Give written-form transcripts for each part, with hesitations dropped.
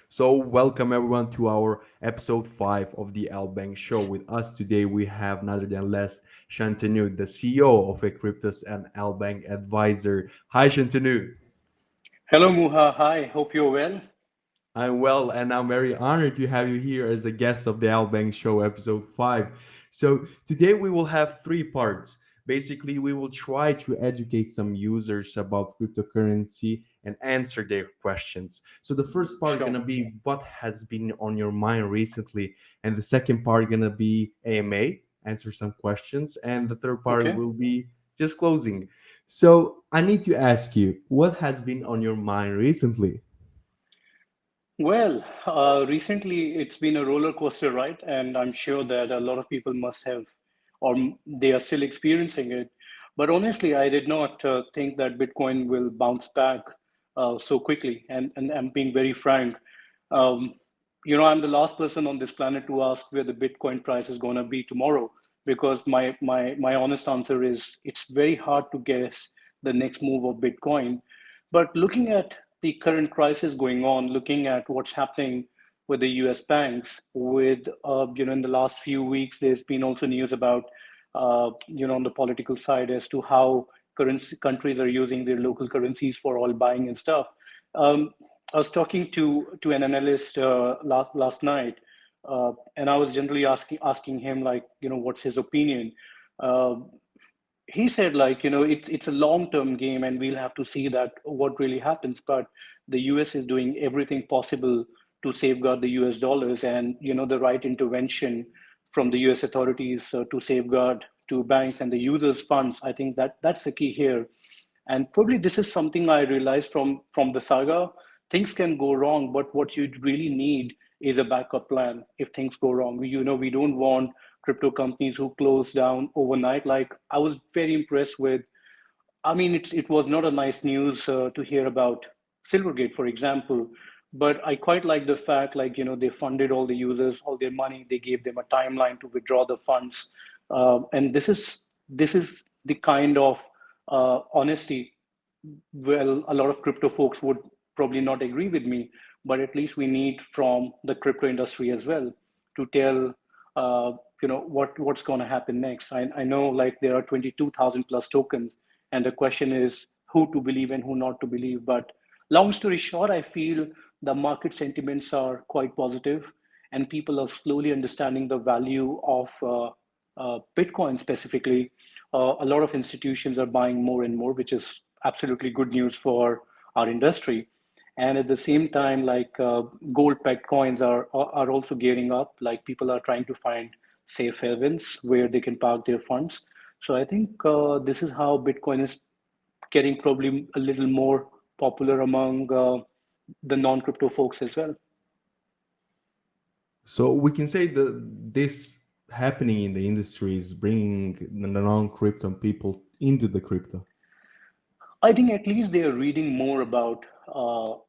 So, welcome everyone to our episode 5 of the LBank Show. With us today, we have none other than less Shantnoo, the CEO of Encryptus and LBank advisor. Hi, Shantnoo. Hello, Muha. Hi, hope you're well. I'm well, and I'm very honored to have you here as a guest of the LBank Show, episode 5. So, today we will have three parts. Basically, we will try to educate some users about cryptocurrency and answer their questions. So, the first part Sure. gonna be what has been on your mind recently, and the second part gonna be AMA, answer some questions, and the third part Okay. will be just closing. So, I need to ask you, what has been on your mind recently? Well, recently it's been a roller coaster ride, and I'm sure that a lot of people must have, or they are still experiencing it. But honestly, I did not think that Bitcoin will bounce back so quickly. And I'm being very frank. Um, I'm the last person on this planet to ask where the Bitcoin price is going to be tomorrow, because my honest answer is it's very hard to guess the next move of Bitcoin. But looking at the current crisis going on, looking at what's happening with the U.S. banks, with in the last few weeks, there's been also news about on the political side as to how currency countries are using their local currencies for all buying and stuff. Um, I was talking to an analyst last night, and I was generally asking him, like, what's his opinion. Uh, he said, like, it's a long term game, and we'll have to see that what really happens. But the US is doing everything possible to safeguard the US dollars, and the right intervention from the US authorities to safeguard to banks and the users funds. I think that's the key here. And probably this is something I realized from the saga. Things can go wrong, but what you really need is a backup plan if things go wrong. We don't want crypto companies who close down overnight. Like, I was very impressed with, I mean, it was not a nice news to hear about Silvergate, for example, but I quite like the fact, like, they funded all the users, all their money, they gave them a timeline to withdraw the funds. And this is the kind of honesty. Well, a lot of crypto folks would probably not agree with me, but at least we need from the crypto industry as well to tell what's going to happen next. I know, like, there are 22,000 plus tokens, and the question is who to believe and who not to believe. But long story short, I feel the market sentiments are quite positive, and people are slowly understanding the value of Bitcoin specifically. A lot of institutions are buying more and more, which is absolutely good news for our industry. And at the same time, like, gold-pegged coins are also gearing up. Like, people are trying to find safe havens where they can park their funds. So I think this is how Bitcoin is getting probably a little more popular among the non-crypto folks as well. So we can say that this happening in the industry is bringing the non-crypto people into the crypto. I think at least they are reading more about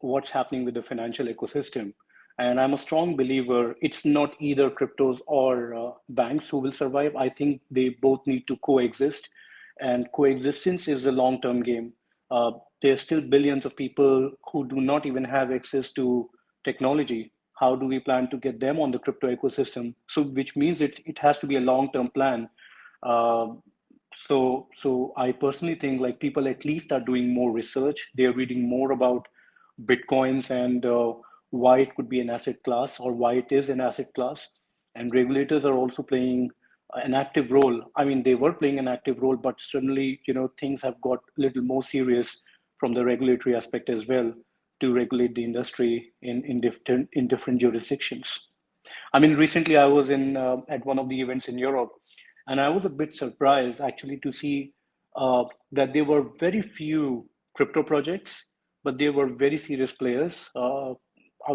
what's happening with the financial ecosystem. And I'm a strong believer it's not either cryptos or banks who will survive. I think they both need to coexist. And coexistence is a long term game. There's still billions of people who do not even have access to technology. How do we plan to get them on the crypto ecosystem? So, which means it has to be a long term plan. Uh, so I personally think, like, people at least are doing more research. They're reading more about bitcoins and why it could be an asset class or why it is an asset class. And regulators are also playing an active role. I mean, they were playing an active role, but suddenly, things have got a little more serious from the regulatory aspect as well to regulate the industry in different jurisdictions. I mean, recently I was in at one of the events in Europe, and I was a bit surprised actually to see that there were very few crypto projects, but there were very serious players out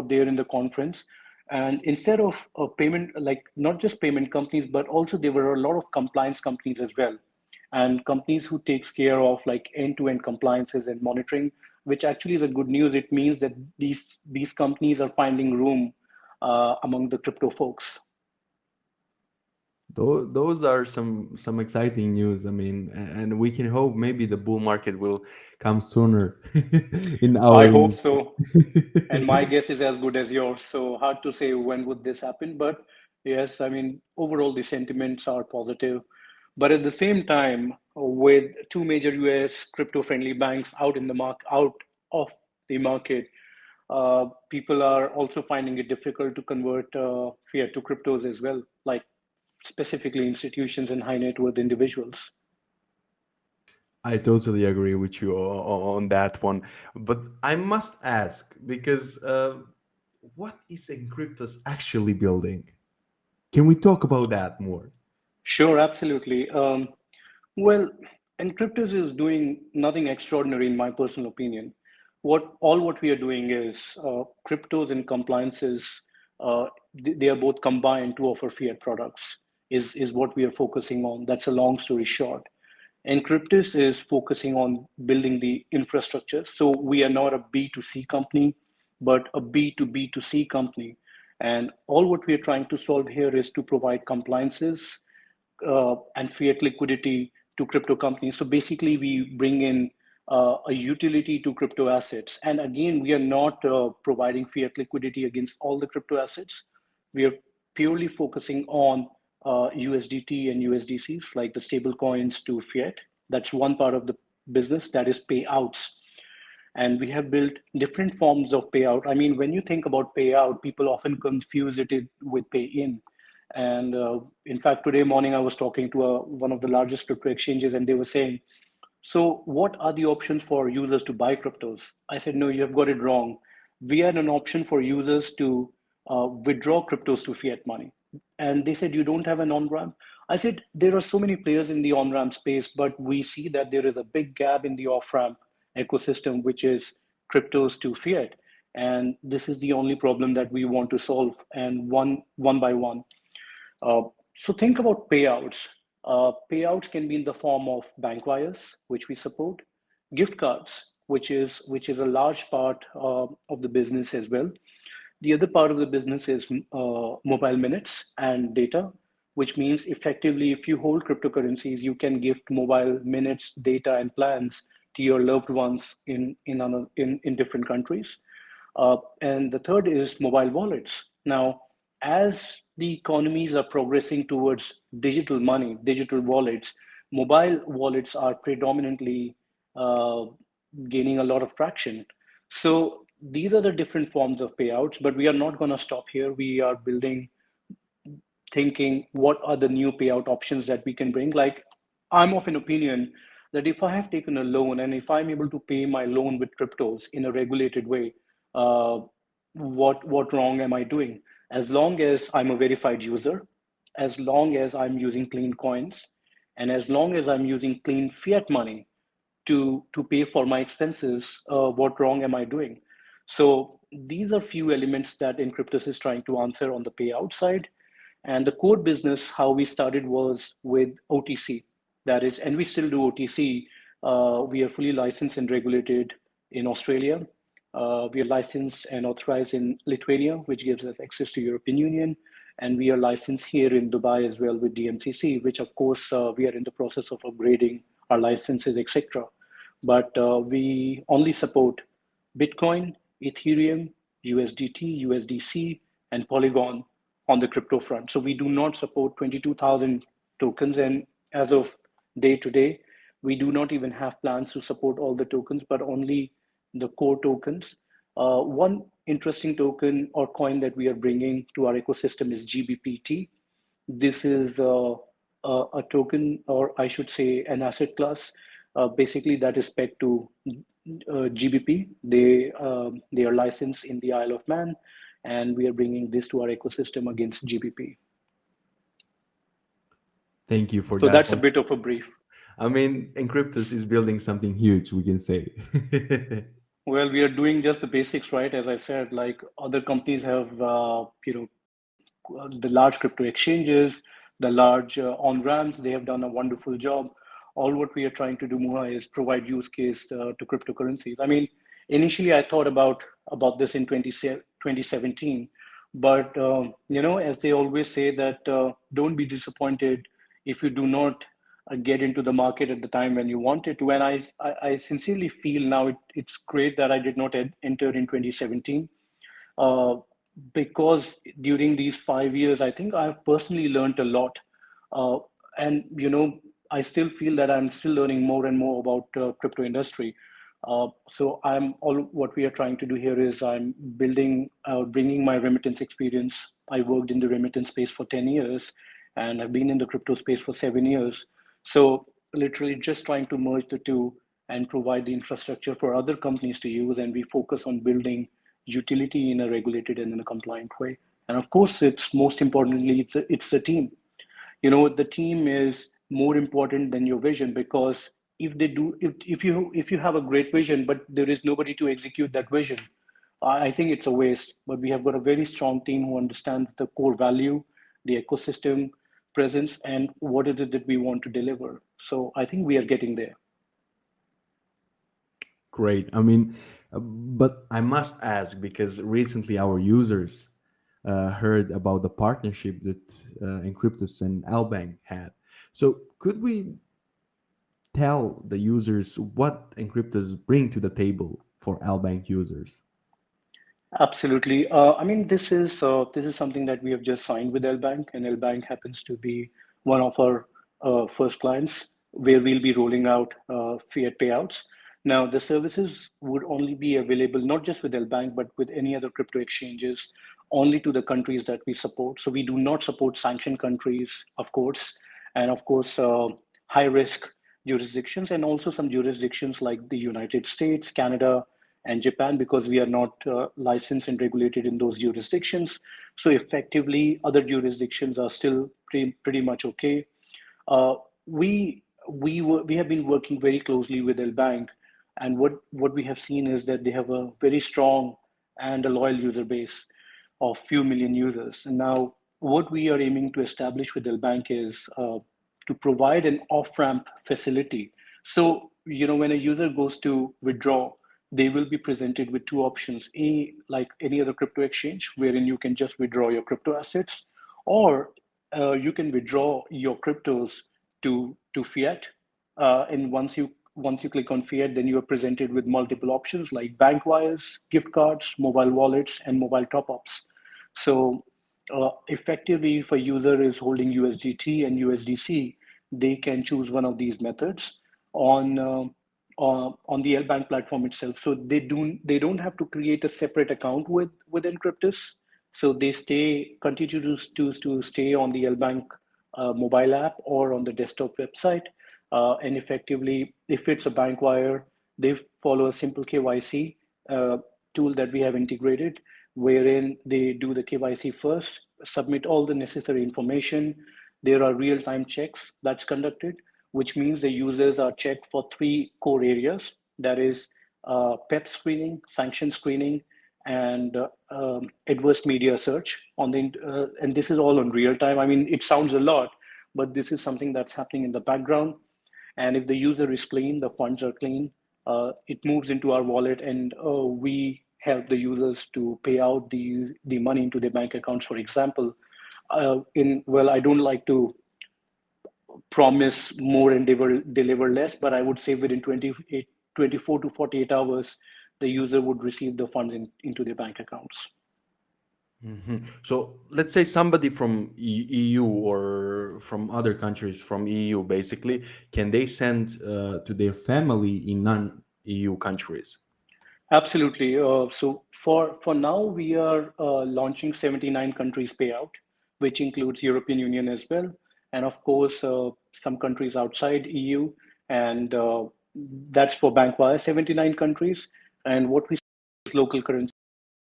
there in the conference. And instead of payment, like, not just payment companies, but also there were a lot of compliance companies as well, and companies who takes care of, like, end-to-end compliances and monitoring, which actually is a good news. It means that these companies are finding room among the crypto folks. Those are some exciting news. I mean, and we can hope maybe the bull market will come sooner in I our hope industry. so. And my guess is as good as yours. So hard to say when would this happen. But yes, I mean, overall the sentiments are positive. But at the same time, with two major US crypto-friendly banks out of the market, people are also finding it difficult to convert fiat to cryptos as well, like specifically institutions and high net worth individuals. I totally agree with you on that one. But I must ask because what is Encryptus actually building? Can we talk about that more? Sure, absolutely. Well, Encryptus is doing nothing extraordinary in my personal opinion. What we are doing is cryptos and compliances. They are both combined to offer fiat products. Is what we are focusing on. That's a long story short. Encryptus is focusing on building the infrastructure. So we are not a B2C company, but a B2B2C company. And all what we are trying to solve here is to provide compliances and fiat liquidity to crypto companies. So basically, we bring in a utility to crypto assets. And again, we are not providing fiat liquidity against all the crypto assets. We are purely focusing on USDT and USDCs, like the stable coins to fiat. That's one part of the business, that is payouts. And we have built different forms of payout. I mean, when you think about payout, people often confuse it with pay in. And in fact, today morning I was talking to one of the largest crypto exchanges, and they were saying, so what are the options for users to buy cryptos? I said, no, you have got it wrong. We had an option for users to withdraw cryptos to fiat money. And they said, you don't have an on-ramp? I said, there are so many players in the on-ramp space, but we see that there is a big gap in the off-ramp ecosystem, which is cryptos to fiat. And this is the only problem that we want to solve, and one by one. Uh, so think about payouts. Payouts can be in the form of bank wires, which we support, gift cards, which is a large part of the business as well. The other part of the business is mobile minutes and data, which means effectively, if you hold cryptocurrencies, you can gift mobile minutes, data, and plans to your loved ones in different countries. And the third is mobile wallets. Now, as the economies are progressing towards digital money, digital wallets, mobile wallets are predominantly uh, gaining a lot of traction. So these are the different forms of payouts, but we are not going to stop here. We are building, thinking what are the new payout options that we can bring. Like, I'm of an opinion that if I have taken a loan and if I'm able to pay my loan with cryptos in a regulated way, uh, what wrong am I doing? As long as I'm a verified user, as long as I'm using clean coins, and as long as I'm using clean fiat money to pay for my expenses, what wrong am I doing? So these are few elements that Encryptus is trying to answer on the payout side. And the core business, how we started was with OTC. That is, and we still do OTC. We are fully licensed and regulated in Australia. We are licensed and authorized in Lithuania, which gives us access to European Union. And we are licensed here in Dubai as well with DMCC, which of course we are in the process of upgrading our licenses, etc. But we only support Bitcoin, Ethereum, USDT, USDC, and Polygon on the crypto front. So we do not support 22,000 tokens. And as of day to day, we do not even have plans to support all the tokens, but only the core tokens. One interesting token or coin that we are bringing to our ecosystem is GBPT. This is a token, or I should say, an asset class, basically that is pegged to GBP. They are licensed in the Isle of Man, and we are bringing this to our ecosystem against GBP. Thank you for So that that's a one. bit of a brief. I mean, Encryptus is building something huge, we can say. Well, we are doing just the basics, right? As I said, like other companies have, the large crypto exchanges, the large on ramps, they have done a wonderful job. All what we are trying to do, Muha, is provide use case to cryptocurrencies. I mean, initially I thought about this in 2017, But as they always say that don't be disappointed if you do not get into the market at the time when you want it. When I sincerely feel now it's great that I did not enter in 2017, uh, because during these 5 years, I think I've personally learned a lot. Uh, and I still feel that I'm still learning more and more about crypto industry. So I'm all what we are trying to do here is I'm bringing my remittance experience. I worked in the remittance space for 10 years, and I've been in the crypto space for 7 years. So literally just trying to merge the two and provide the infrastructure for other companies to use, and we focus on building utility in a regulated and in a compliant way. And of course, it's most importantly, it's the team. The team is more important than your vision, because if you have a great vision but there is nobody to execute that vision, I think it's a waste. But we have got a very strong team who understands the core value, the ecosystem presence, and what is it that we want to deliver. So I think we are getting there. Great. I mean, but I must ask because recently our users heard about the partnership that Encryptus and LBank had. So could we tell the users what Encryptus bring to the table for LBank users? Absolutely. I mean, this is something that we have just signed with LBank, and LBank happens to be one of our first clients, where we'll be rolling out fiat payouts. Now, the services would only be available not just with LBank, but with any other crypto exchanges, only to the countries that we support. So we do not support sanctioned countries, of course, and of course, high risk jurisdictions, and also some jurisdictions like the United States, Canada, and Japan, because we are not licensed and regulated in those jurisdictions. So effectively, other jurisdictions are still pretty much okay. Uh, we have been working very closely with LBank, and what we have seen is that they have a very strong and a loyal user base of few million users. And now, what we are aiming to establish with LBank is to provide an off-ramp facility. So, when a user goes to withdraw, they will be presented with two options: a, like any other crypto exchange, wherein you can just withdraw your crypto assets, or you can withdraw your cryptos to fiat. And once you click on fiat, then you are presented with multiple options like bank wires, gift cards, mobile wallets, and mobile top-ups. So effectively, if a user is holding USDT and USDC, they can choose one of these methods on on the LBank platform itself. So they don't have to create a separate account with Encryptus. So they continue to stay on the LBank mobile app or on the desktop website. And effectively, if it's a bank wire, they follow a simple KYC tool that we have integrated, wherein they do the KYC first, submit all the necessary information. There are real-time checks that's conducted, which means the users are checked for three core areas. That is PEP screening, sanction screening, and adverse media search on the and this is all on real time. I mean, it sounds a lot, but this is something that's happening in the background. And if the user is clean, the funds are clean, it moves into our wallet, and we help the users to pay out the money into their bank accounts. For example, in well, I don't like to promise more and deliver less, but I would say within 24 to 48 hours, the user would receive the funds into their bank accounts. So let's say somebody from EU or from other countries from EU, basically, can they send to their family in non-EU countries? Absolutely. So for now, we are launching 79 countries payout, which includes European Union as well, and of course some countries outside EU, and that's for Bankwire 79 countries. And what we see is local currency.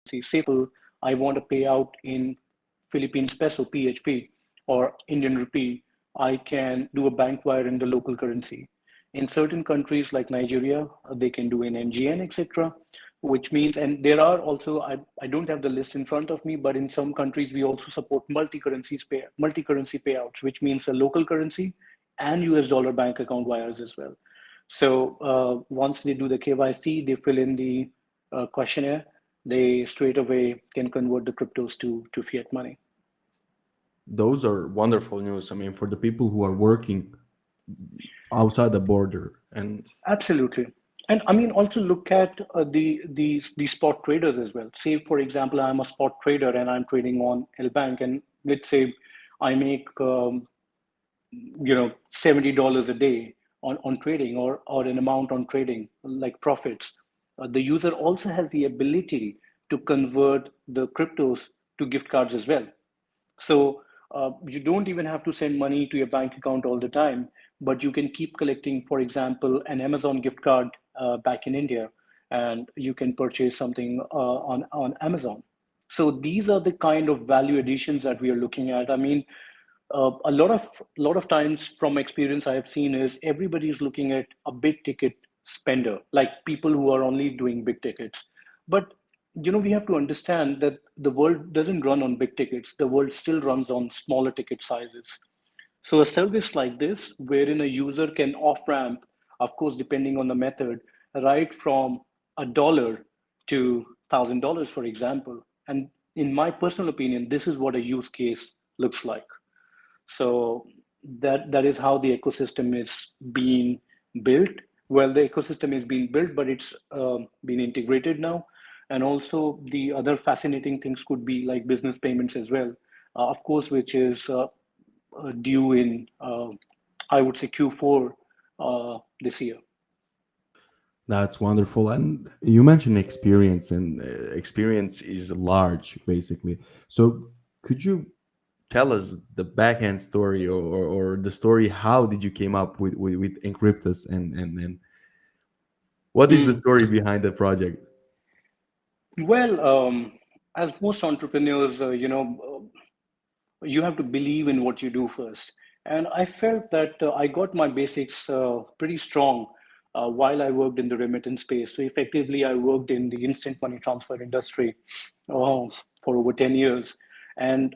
Say, for example, I want to pay out in Philippines peso (PHP) or Indian rupee. I can do a bank wire in the local currency. In certain countries like Nigeria, they can do in NGN, etc. Which means, and there are also, I don't have the list in front of me, but in some countries we also support multi-currency payouts, which means a local currency and US dollar bank account wires as well. So once they do the KYC, they fill in the questionnaire. they straight away can convert the cryptos to fiat money. Those are wonderful news. I mean, for the people who are working outside the border. And Absolutely. And I mean, also look at the spot traders as well. Say, for example, I'm a spot trader and I'm trading on LBank, and let's say I make $70 a day on trading, or an amount on trading like profits. The user also has the ability to convert the cryptos to gift cards as well. So you don't even have to send money to your bank account all the time, but you can keep collecting, for example, an Amazon gift card back in India, and you can purchase something on Amazon. So these are the kind of value additions that we are looking at. I mean, a lot of times from experience I have seen is everybody's looking at a big ticket spender, like people who are only doing big tickets. But we have to understand that the world doesn't run on big tickets. The world still runs on smaller ticket sizes. So a service like this, wherein a user can off ramp, of course, depending on the method, right from $1 to $1,000, for example. And in my personal opinion, this is what a use case looks like. So that is how the ecosystem is being built. Well, the ecosystem is being built, but it's been integrated now. And also the other fascinating things could be like business payments as well, of course, which is due in, I would say, Q4 this year. that's wonderful. And you mentioned experience, and experience is large, basically. So could you tell us the backhand story, or the story, how did you came up with Encryptus, and what is the Hmm. story behind the project? Well, as most entrepreneurs, you have to believe in what you do first. And I felt that I got my basics pretty strong while I worked in the remittance space. So effectively, I worked in the instant money transfer industry uh, for over 10 years. And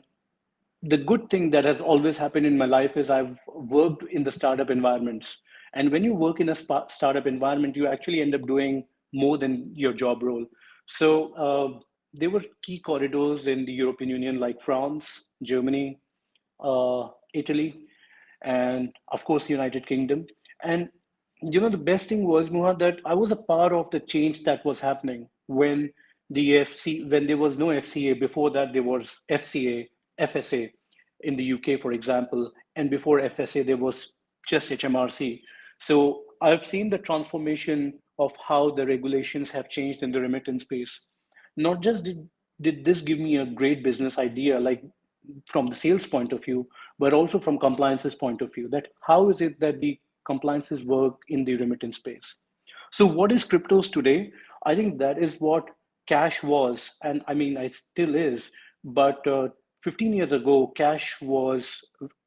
the good thing that has always happened in my life is I've worked in the startup environments. And when you work in a startup environment, you actually end up doing more than your job role. So there were key corridors in the European Union like France, Germany, Italy, and of course, United Kingdom. And the best thing was, Muhammad, that I was a part of the change that was happening when there was no FCA. Before that, there was FCA, FSA in the UK, for example, and before FSA, there was just HMRC. So I've seen the transformation of how the regulations have changed in the remittance space. Not just did this give me a great business idea, like from the sales point of view, but also from compliance's point of view, that how is it that the compliances work in the remittance space. So what is cryptos today? I think that is what cash was, and I mean it still is, but 15 years ago cash was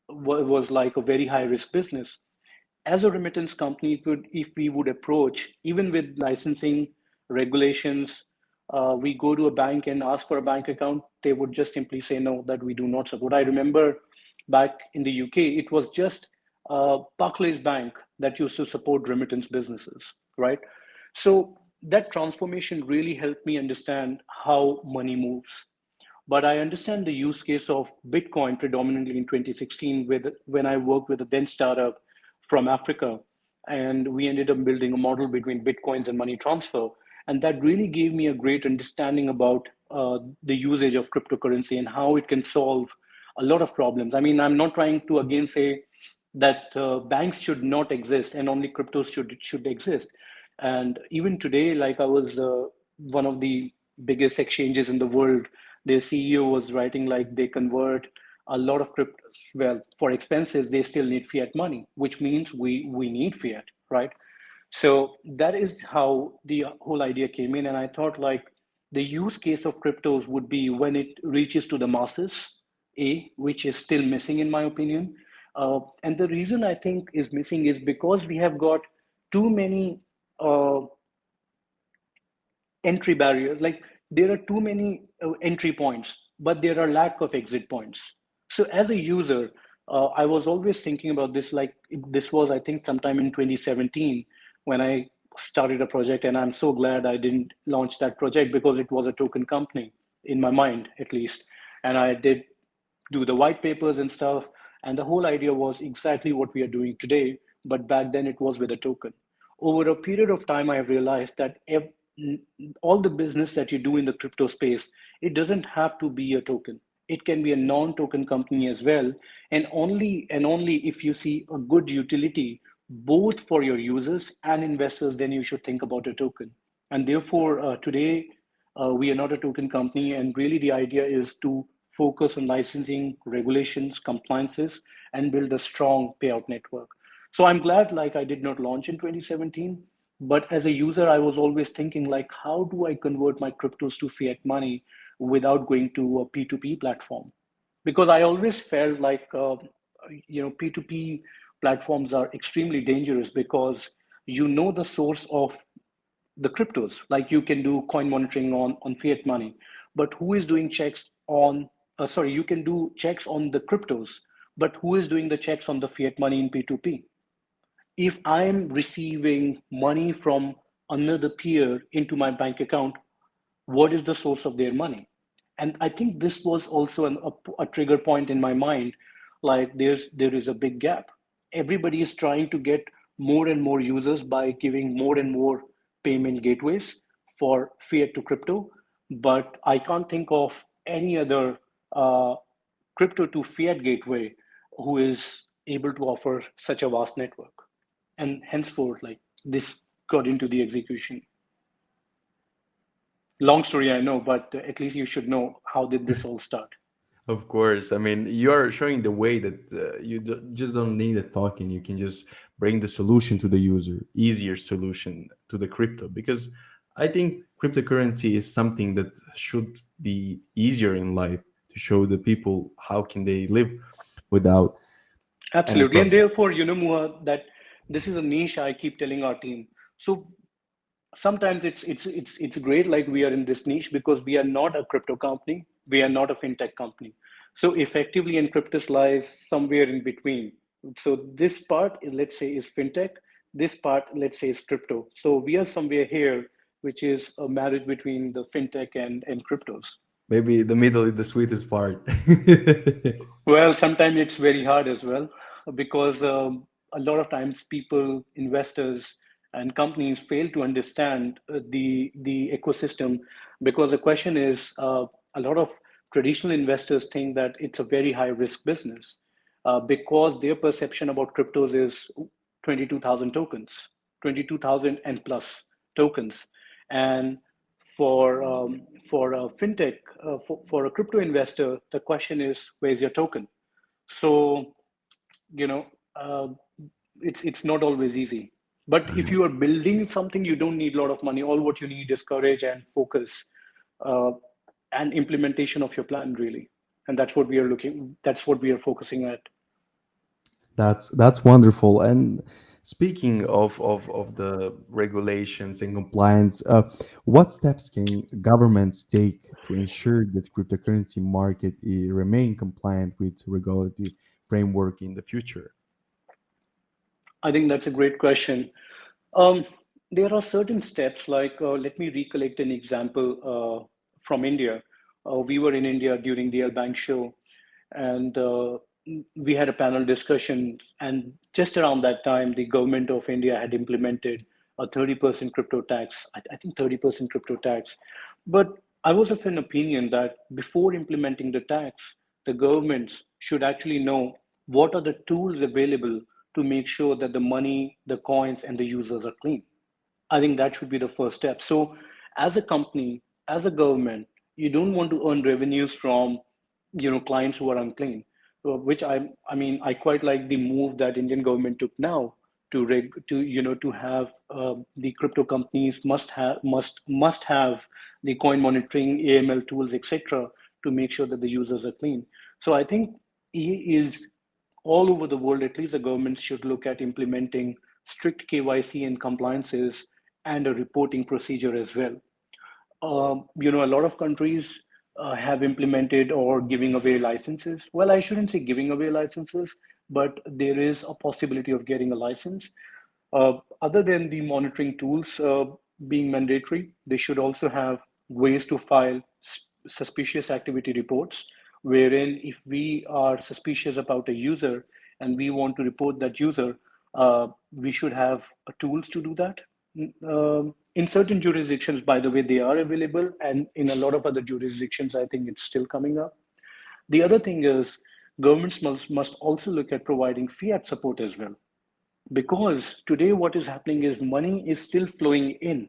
like a very high risk business. As a remittance company, if we would approach, even with licensing regulations, we go to a bank and ask for a bank account, they would just simply say no, that we do not support. I remember back in the UK, it was just Barclays Bank that used to support remittance businesses, right? So that transformation really helped me understand how money moves. But I understand the use case of Bitcoin predominantly in 2016 when I worked with a then startup from Africa. And we ended up building a model between Bitcoins and money transfer. And that really gave me a great understanding about the usage of cryptocurrency and how it can solve a lot of problems. I mean, I'm not trying to again say that banks should not exist and only cryptos should exist. And even today, like I was one of the biggest exchanges in the world, their CEO was writing like they convert a lot of cryptos. Well, for expenses, they still need fiat money, which means we need fiat, right? So that is how the whole idea came in. And I thought like the use case of cryptos would be when it reaches to the masses, which is still missing in my opinion. And the reason I think is missing is because we have got too many uh, entry barriers. Like there are too many entry points, but there are lack of exit points. So as a user, I was always thinking about this. Like this was, I think, sometime in 2017 when I started a project, and I'm so glad I didn't launch that project because it was a token company in my mind, at least. And I did do the white papers and stuff. And the whole idea was exactly what we are doing today, but back then it was with a token. Over a period of time, I have realized that all the business that you do in the crypto space, it doesn't have to be a token. It can be a non-token company as well, and only if you see a good utility both for your users and investors, then you should think about a token. And therefore, today we are not a token company, and really the idea is to focus on licensing, regulations, compliances, and build a strong payout network. So I'm glad like I did not launch in 2017, but as a user, I was always thinking like, how do I convert my cryptos to fiat money without going to a P2P platform? Because I always felt like P2P platforms are extremely dangerous because you know the source of the cryptos. Like you can do coin monitoring on fiat money, but who is doing checks on? Sorry, you can do checks on the cryptos, but who is doing the checks on the fiat money in P2P? If I'm receiving money from another peer into my bank account, what is the source of their money? And I think this was also a trigger point in my mind. Like there is a big gap. Everybody is trying to get more and more users by giving more and more payment gateways for fiat to crypto, but I can't think of any other uh, crypto to fiat gateway who is able to offer such a vast network. And henceforth, like this got into the execution. Long story, I know, but at least you should know how did this all start. Of course. I mean, you're showing the way that just don't need a token. You can just bring the solution to the user, easier solution to the crypto. Because I think cryptocurrency is something that should be easier in life to show the people how can they live without any Absolutely, and problem. therefore, Muha, that this is a niche I keep telling our team. So sometimes it's great, like we are in this niche because we are not a crypto company, we are not a fintech company. So effectively, Encryptus lies somewhere in between. So this part, let's say, is fintech. This part, let's say, is crypto. So we are somewhere here, which is a marriage between the fintech and cryptos. Maybe the middle is the sweetest part. Well, sometimes it's very hard as well because a lot of times people, investors, and companies fail to understand the ecosystem because the question is a lot of traditional investors think that it's a very high risk business because their perception about cryptos is 22,000 tokens, 22,000 and plus tokens, and for a fintech, for a crypto investor, the question is, where's your token? So, you know, uh, it's not always easy. But if you are building something, you don't need a lot of money. All what you need is courage and focus, uh, and implementation of your plan, really. And that's what we are looking. That's what we are focusing at. That's wonderful. And speaking of the regulations and compliance, what steps can governments take to ensure that cryptocurrency market remain compliant with regulatory framework in the future? I think that's a great question. Um, there are certain steps, like let me recollect an example from India. We were in India during the LBank Show, and we had a panel discussion. And just around that time, the government of India had implemented a 30% crypto tax. I think 30% crypto tax. But I was of an opinion that before implementing the tax, the governments should actually know what are the tools available to make sure that the money, the coins, and the users are clean. I think that should be the first step. So, as a company, as a government, you don't want to earn revenues from, clients who are unclean. Which I mean, I quite like the move that Indian government took now to have the crypto companies must have the coin monitoring, AML tools, etc., to make sure that the users are clean. So I think he is all over the world, at least the governments should look at implementing strict KYC and compliances and a reporting procedure as well. A lot of countries have implemented or giving away licenses. Well, I shouldn't say giving away licenses, but there is a possibility of getting a license. Other than the monitoring tools being mandatory, they should also have ways to file suspicious activity reports, wherein if we are suspicious about a user and we want to report that user, we should have tools to do that. In certain jurisdictions, by the way, they are available, and in a lot of other jurisdictions, I think it's still coming up. The other thing is governments must also look at providing fiat support as well, because today what is happening is money is still flowing in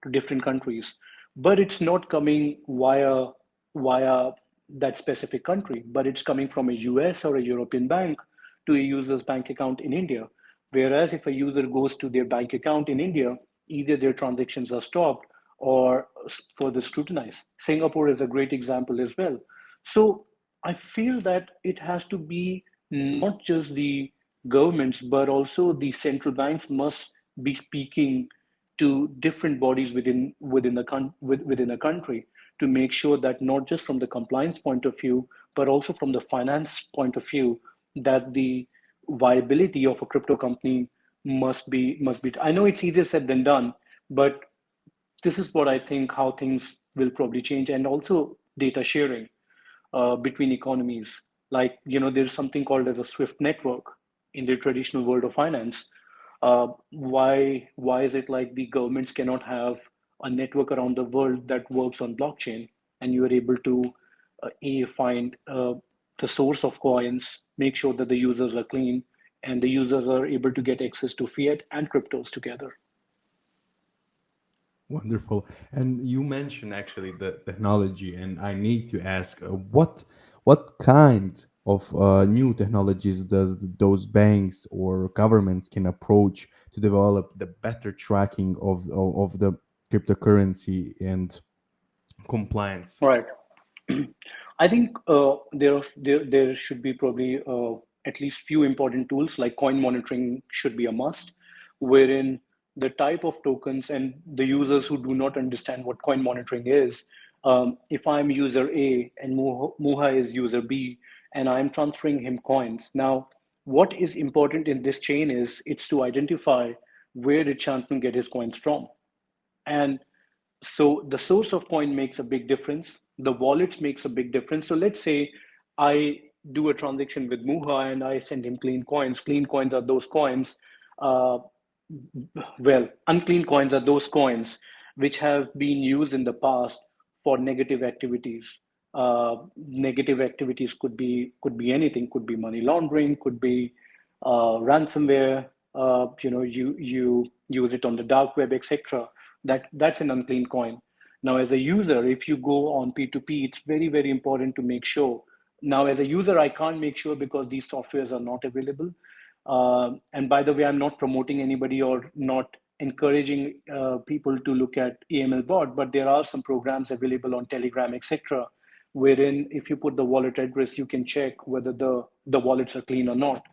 to different countries, but it's not coming via that specific country, but it's coming from a US or a European bank to a user's bank account in India. Whereas if a user goes to their bank account in India, either their transactions are stopped or further scrutinized. Singapore is a great example as well. So I feel that it has to be not just the governments, but also the central banks must be speaking to different bodies within a country to make sure that not just from the compliance point of view, but also from the finance point of view, that the viability of a crypto company must be. I know it's easier said than done, but this is what I think how things will probably change, and also data sharing between economies. Like, there's something called as a Swift network in the traditional world of finance. Why is it like the governments cannot have a network around the world that works on blockchain, and you are able to find the source of coins, make sure that the users are clean, and the users are able to get access to fiat and cryptos together. Wonderful. And you mentioned actually the technology, and I need to ask, what kind of new technologies does those banks or governments can approach to develop the better tracking of the cryptocurrency and compliance? All right. I think there should be probably at least few important tools, like coin monitoring should be a must, wherein the type of tokens and the users who do not understand what coin monitoring is. If I'm user A and Muha is user B, and I'm transferring him coins. Now, what is important in this chain is it's to identify where did Shantanu get his coins from, and so the source of coin makes a big difference. The wallets makes a big difference. So let's say I do a transaction with Muha and I send him clean coins. Clean coins are those coins. Uh, well, unclean coins are those coins which have been used in the past for negative activities. Negative activities could be anything. Could be money laundering. Could be ransomware. You use it on the dark web, etc. That's an unclean coin. Now, as a user, if you go on P2P, it's very, very important to make sure. Now, as a user, I can't make sure because these softwares are not available. And by the way, I'm not promoting anybody or not encouraging people to look at AML bot, but there are some programs available on Telegram, etc., wherein if you put the wallet address, you can check whether the wallets are clean or not.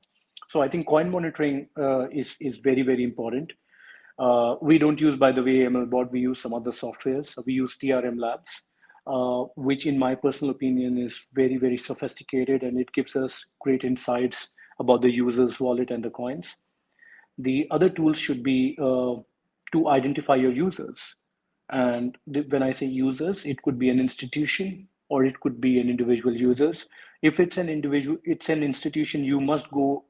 So I think coin monitoring is very, very important. We don't use, by the way, ML bot. We use some other softwares. We use TRM Labs, which, in my personal opinion, is very, very sophisticated, and it gives us great insights about the user's wallet and the coins. The other tools should be to identify your users. And when I say users, it could be an institution or it could be an individual users. If it's an individual, it's an institution, you must go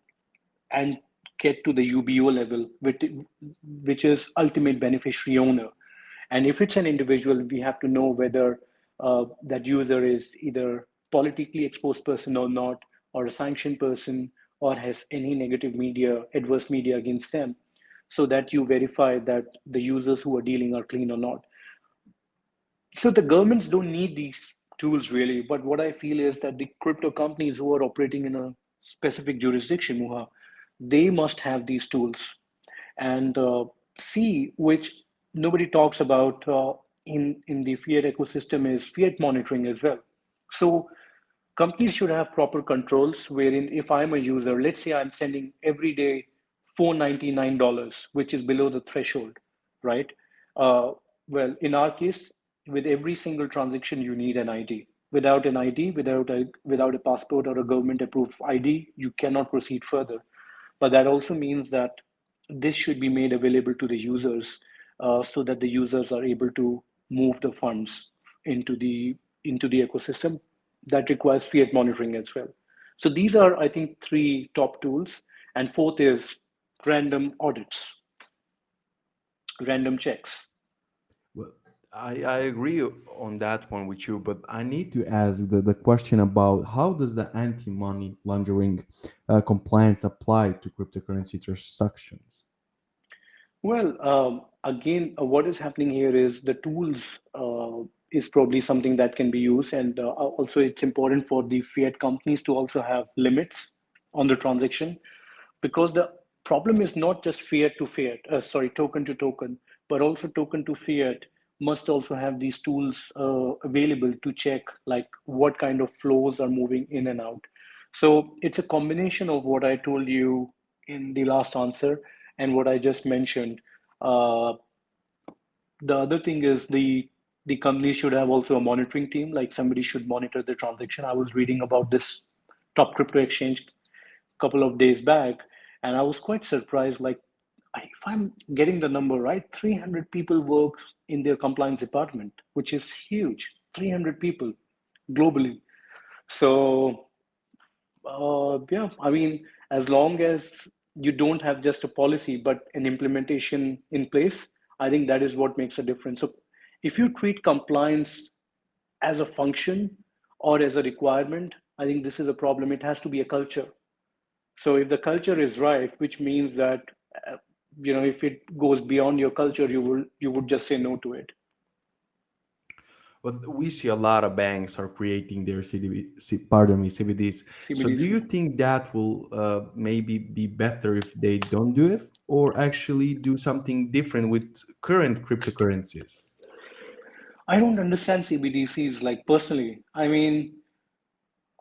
and get to the UBO level, which is ultimate beneficiary owner. And if it's an individual, we have to know whether that user is either politically exposed person or not, or a sanctioned person, or has any negative media, adverse media against them, so that you verify that the users who are dealing are clean or not. So the governments don't need these tools really, but what I feel is that the crypto companies who are operating in a specific jurisdiction, Muha, they must have these tools. And C, which nobody talks about in the fiat ecosystem, is fiat monitoring as well. So companies should have proper controls wherein if I'm a user, let's say I'm sending every day $499, which is below the threshold, right? Uh, well, in our case, with every single transaction, you need an ID. Without an ID, without a passport or a government approved ID, you cannot proceed further. But that also means that this should be made available to the users, so that the users are able to move the funds into the ecosystem that requires fiat monitoring as well. So these are, I think, three top tools, and fourth is random audits, random checks. Well, I agree on that one with you, but I need to ask the question about how does the anti-money laundering compliance apply to cryptocurrency transactions? Well, again, what is happening here is the tools is probably something that can be used, and also it's important for the fiat companies to also have limits on the transaction, because the problem is not just fiat to fiat, sorry, token to token, but also token to fiat must also have these tools available to check like what kind of flows are moving in and out. So it's a combination of what I told you in the last answer and what I just mentioned. Uh, the other thing is the company should have also a monitoring team, like somebody should monitor the transaction. I was reading about this top crypto exchange a couple of days back, and I was quite surprised. Like, if I'm getting the number right, 300 people work in their compliance department, which is huge. 300 people globally. So yeah, I mean, as long as you don't have just a policy, but an implementation in place, I think that is what makes a difference. So if you treat compliance as a function or as a requirement, I think this is a problem. It has to be a culture. So if the culture is right, which means that if it goes beyond your culture, you would just say no to it. But we see a lot of banks are creating their pardon me, CBDs. So do CBDC. you think that will maybe be better if they don't do it, or actually do something different with current cryptocurrencies? I don't understand CBDCs like personally. I mean,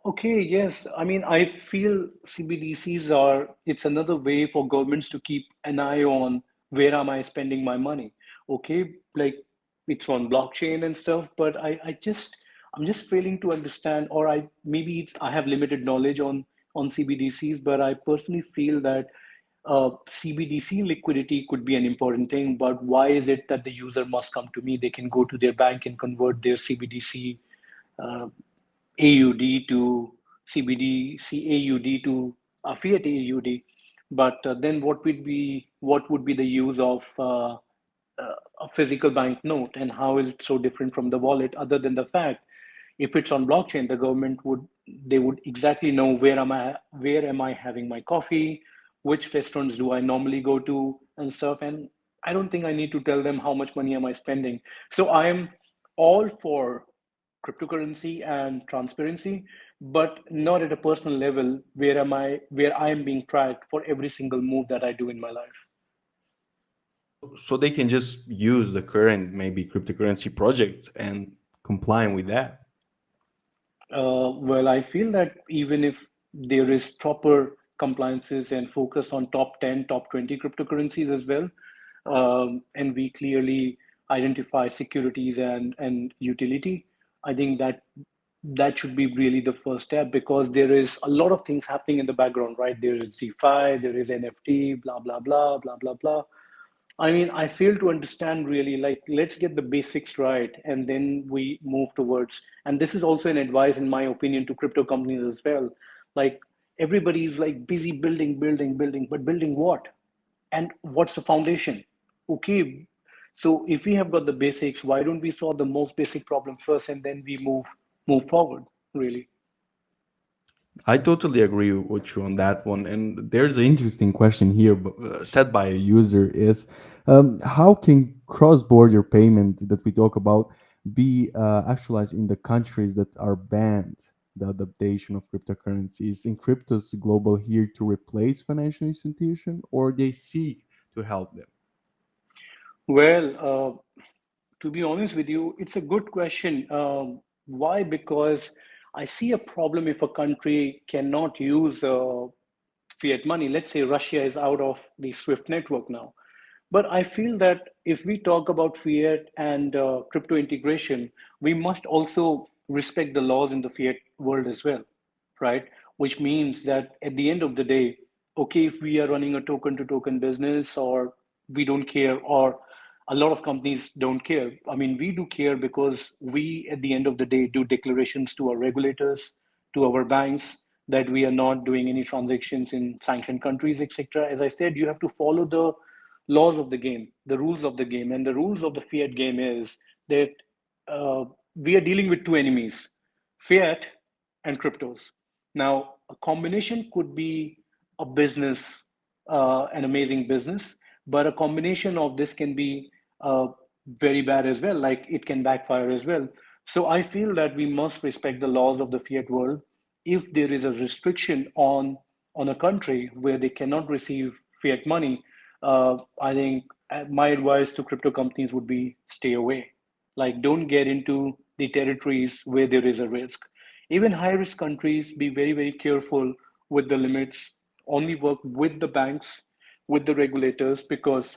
okay, yes. I mean, I feel CBDCs it's another way for governments to keep an eye on where am I spending my money. Okay, like it's on blockchain and stuff, but I'm just failing to understand, or I have limited knowledge on CBDCs, but I personally feel that CBDC liquidity could be an important thing, but why is it that the user must come to me? They can go to their bank and convert their CBDC AUD to CBDC AUD to a fiat AUD. But then what would be the use of a physical bank note, and how is it so different from the wallet? Other than the fact, if it's on blockchain, the government would exactly know where am I having my coffee, which restaurants do I normally go to and stuff. And I don't think I need to tell them how much money am I spending. So I am all for cryptocurrency and transparency, but not at a personal level where I am being tracked for every single move that I do in my life. So they can just use the current maybe cryptocurrency projects and complying with that. Well, I feel that even if there is proper compliances and focus on top 10, top 20 cryptocurrencies as well, and we clearly identify securities and utility, I think that should be really the first step, because there is a lot of things happening in the background, right? There is DeFi, there is NFT, blah, blah, blah, blah, blah, blah. I mean, I fail to understand really. Like, let's get the basics right, and then we move towards. And this is also an advice, in my opinion, to crypto companies as well. Like, everybody's like busy building, building, building, but building what? And what's the foundation? Okay, so if we have got the basics, why don't we solve the most basic problem first, and then we move forward? Really. I totally agree with you on that one. And there's an interesting question here set by a user is how can cross-border payment that we talk about be actualized in the countries that are banned the adaptation of cryptocurrency? Is Encryptus global here to replace financial institution, or they seek to help them? Well, to be honest with you, it's a good question. Why? Because I see a problem if a country cannot use fiat money. Let's say Russia is out of the SWIFT network now. But I feel that if we talk about fiat and crypto integration, we must also respect the laws in the fiat world as well, right? Which means that at the end of the day, okay, if we are running a token to token business, or we don't care, or a lot of companies don't care. I mean, we do care because we, at the end of the day, do declarations to our regulators, to our banks, that we are not doing any transactions in sanctioned countries, etc. As I said, you have to follow the laws of the game, the rules of the game. And the rules of the fiat game is that uh, we are dealing with two enemies, fiat and cryptos. Now, a combination could be a business, an amazing business, but a combination of this can be very bad as well, like it can backfire as well. So I feel that we must respect the laws of the fiat world. If there is a restriction on a country where they cannot receive fiat money, I think my advice to crypto companies would be stay away. Like, don't get into the territories where there is a risk. Even high risk countries, be very, very careful with the limits. Only work with the banks, with the regulators, because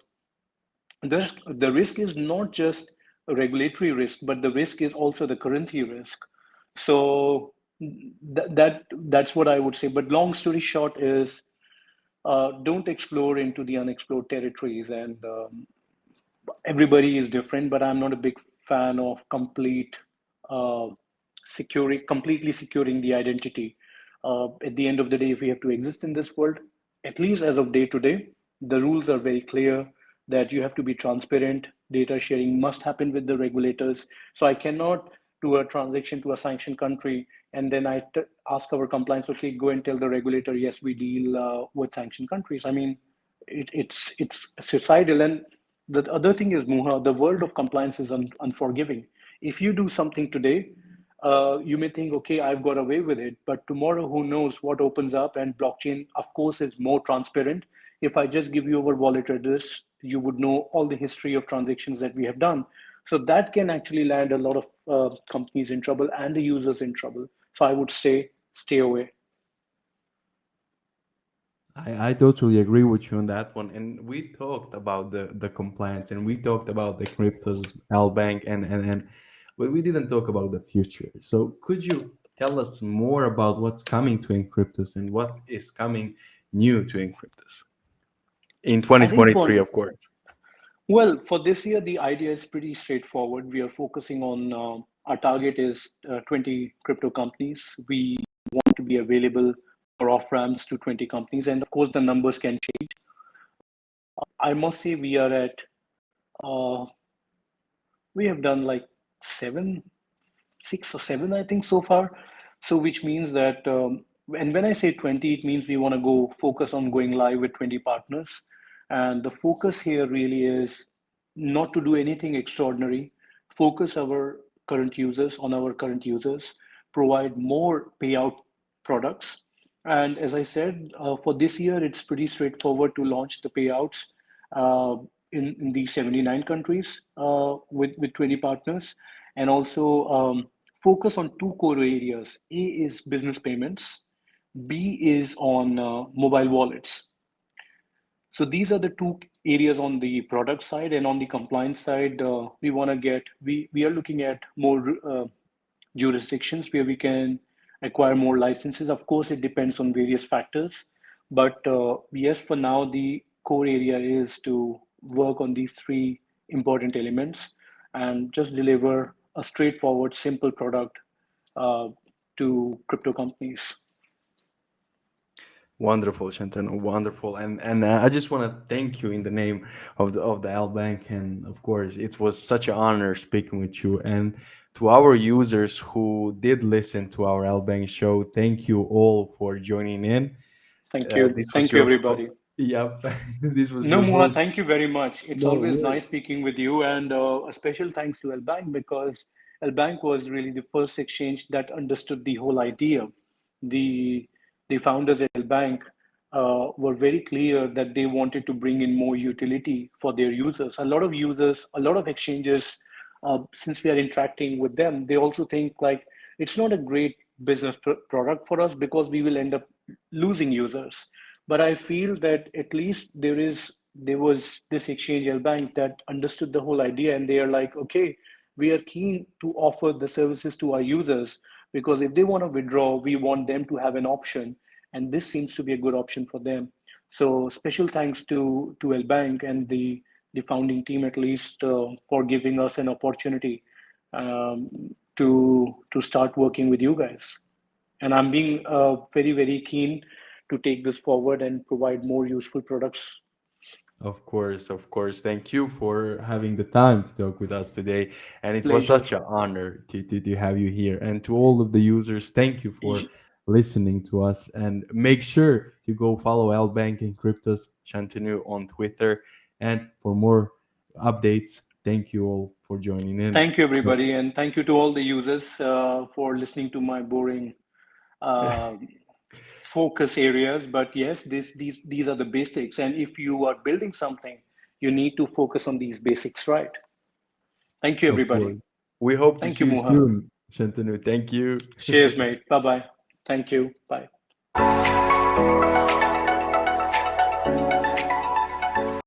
the risk is not just a regulatory risk, but the risk is also the currency risk. So that's what I would say. But long story short is, don't explore into the unexplored territories. And everybody is different, but I'm not a big fan of uh, completely securing the identity. At the end of the day, if we have to exist in this world, at least as of day to day, the rules are very clear that you have to be transparent. Data sharing must happen with the regulators. So I cannot do a transaction to a sanctioned country and then ask our compliance, okay, go and tell the regulator, yes, we deal with sanctioned countries. I mean, it's suicidal. And the other thing is, Muha, the world of compliance is unforgiving. If you do something today, you may think, okay, I've got away with it, but tomorrow, who knows what opens up? And blockchain, of course, is more transparent. If I just give you our wallet address, you would know all the history of transactions that we have done. So that can actually land a lot of companies in trouble and the users in trouble. So I would say stay away. I totally agree with you on that one. And we talked about the compliance, and we talked about the cryptos, LBank, and but we didn't talk about the future. So could you tell us more about what's coming to Encryptus and what is coming new to Encryptus in I think 2023, for of course? Well, for this year, the idea is pretty straightforward. We are focusing on our target is 20 crypto companies. We want to be available for off ramps to 20 companies, and of course, the numbers can change. I must say, uh, we have done like seven, 6 or 7, I think, so far. So, which means that, and when I say 20, it means we want to go focus on going live with 20 partners. And the focus here really is not to do anything extraordinary, focus our current users, provide more payout products. And as I said, for this year, it's pretty straightforward to launch the payouts uh, in the 79 countries with 20 partners, and also focus on two core areas. A is business payments, B is on mobile wallets. So these are the two areas on the product side. And on the compliance side, we are looking at more jurisdictions where we can acquire more licenses. Of course, it depends on various factors, but yes, for now, the core area is to work on these three important elements and just deliver a straightforward, simple product uh, to crypto companies. Wonderful, Shantanu, wonderful, and I just want to thank you in the name of the L Bank, and of course, it was such an honor speaking with you. And to our users who did listen to our L Bank show, thank you all for joining in. Thank you. This was Thank you, your everybody. yep, this was No, your Moha, host. thank you very much. It's No always nice worries. speaking with you, and a special thanks to LBank, because LBank was really the first exchange that understood the whole idea. The the founders at LBank were very clear that they wanted to bring in more utility for their users. A lot of users, a lot of exchanges, since we are interacting with them, they also think like it's not a great business product for us because we will end up losing users. But I feel that at least there was this exchange bank that understood the whole idea, and they are like, okay, we are keen to offer the services to our users, because if they want to withdraw, we want them to have an option, and this seems to be a good option for them. So special thanks to LBank and the founding team at least for giving us an opportunity to start working with you guys. And I'm being very keen to take this forward and provide more useful products. Of course, of course. Thank you for having the time to talk with us today. And it was Pleasure. such an honor to have you here. And to all of the users, thank you for listening to us. And make sure to go follow LBank and Encryptus Shantnoo on Twitter. And for more updates, thank you all for joining in. Thank you, So, everybody, and thank you to all the users for listening to my boring uh, focus areas. But yes, these are the basics, and if you are building something, you need to focus on these basics, right? Thank you, of everybody. course, we hope to Thank you, see you Muha. soon, Shantanu. Thank you. Cheers, mate. Bye bye. Thank you. Bye.